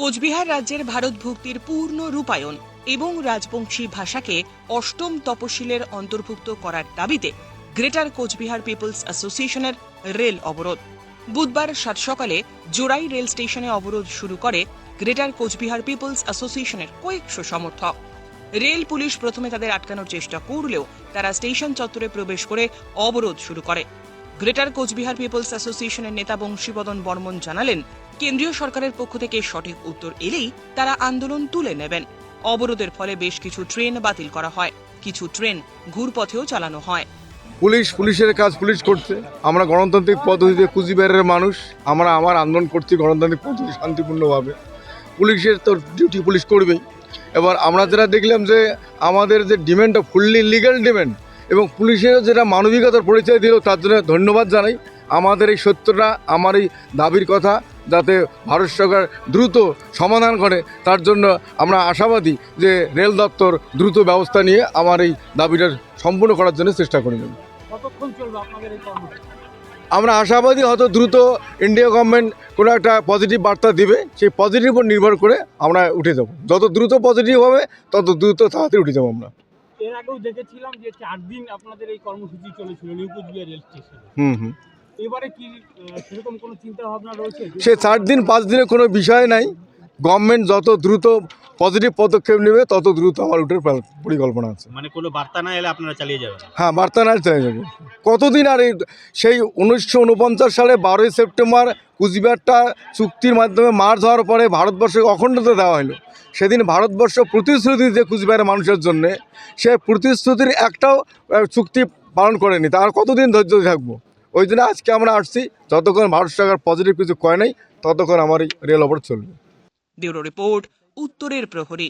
কোচবিহার রাজ্যের ভারত ভুক্তির পূর্ণ রূপায়ণ এবং রাজবংশী ভাষাকে অষ্টম তপশিলের অন্তর্ভুক্ত করার দাবিতে গ্রেটার কোচবিহার পিপলস অ্যাসোসিয়েশনের রেল অবরোধ। বুধবার সাত সকালে জোড়াই রেল স্টেশনে অবরোধ শুরু করে গ্রেটার কোচবিহার পিপলস অ্যাসোসিয়েশনের কয়েকশো সমর্থক। রেল পুলিশ প্রথমে তাদের আটকানোর চেষ্টা করলেও তারা স্টেশন চত্বরে প্রবেশ করে অবরোধ শুরু করে। গ্রেটার কোচবিহার পিপলস অ্যাসোসিয়েশনের নেতা বংশীবদন বর্মন জানালেন, কেন্দ্রীয় সরকারের পক্ষ থেকে সঠিক উত্তর এলেই তারা আন্দোলন তুলে নেবেন। অবরোধের ফলে বেশ কিছু ট্রেন বাতিল করা হয়, কিছু ট্রেন ঘুরপথেও চালানো হয়। পুলিশের কাজ পুলিশ করছে। আমরা গণতান্ত্রিক পদ্ধতিতে কুচবিহারের মানুষ, আমার আন্দোলন করছি গণতান্ত্রিক পদ্ধতি শান্তিপূর্ণভাবে। পুলিশের তো ডিউটি পুলিশ করবেই। এবার আমরা যেটা দেখলাম যে আমাদের যে ডিমান্ডটা ফুললি লিগ্যাল ডিমান্ড এবং পুলিশের যেটা মানবিকতার পরিচয় দিল, তার জন্য ধন্যবাদ জানাই। আমাদের এই সত্যটা, আমার এই দাবির কথা যাতে ভারত সরকার দ্রুত সমাধান করে, তার জন্য আমরা আশাবাদী যে রেল দপ্তর দ্রুত ব্যবস্থা নিয়ে আমার এই দাবিটা সম্পূর্ণ করার জন্য চেষ্টা করবেন। কতক্ষণ চলবে আপনাদের এই কর্মসূচি? আমরা আশাবাদী হয়তো দ্রুত ইন্ডিয়া গভর্নমেন্ট কোনো একটা পজিটিভ বার্তা দিবে, সেই পজিটিভ উপর নির্ভর করে আমরা উঠে যাব। যত দ্রুত পজিটিভ হবে তত দ্রুত তাড়াতাড়ি উঠে যাবো আমরা। এর আগেও দেখেছিলাম যে 4 দিন আপনাদের এই কর্মসূচি চলেছিল নিউ কোচবিহার রেল স্টেশনে। এবারে কি সেরকম কোনো চিন্তা ভাবনা রয়েছে? সে 4 দিন 5 দিনের কোনো বিষয় নাই। গভর্নমেন্ট যত দ্রুত পজিটিভ পদক্ষেপ নেবে তত দ্রুত আমার উঠার পরিকল্পনা আছে। মানে কোনো বার্তা না এলে আপনারা চালিয়ে যাবেন? হ্যাঁ, বার্তা না চলে যাবে। কতদিন আর এই সেই 1949 সালে 12ই সেপ্টেম্বর কুচবিহারটা চুক্তির মাধ্যমে মার্চ হওয়ার পরে ভারতবর্ষকে অখণ্ডতা দেওয়া হলো। সেদিন ভারতবর্ষ প্রতিশ্রুতি দিতে কুচবিহারের মানুষের জন্যে, সে প্রতিশ্রুতির একটাও চুক্তি পালন করেনি। তার কতদিন ধৈর্য থাকবো? ওই জন্য আজকে আমরা আসছি, যতক্ষণ ভারত সরকার পজিটিভ কিছু কয় নাই ততক্ষণ আমার এই রেল অবরোধ চলবে। ব্যুরো রিপোর্ট, উত্তরের প্রহরী।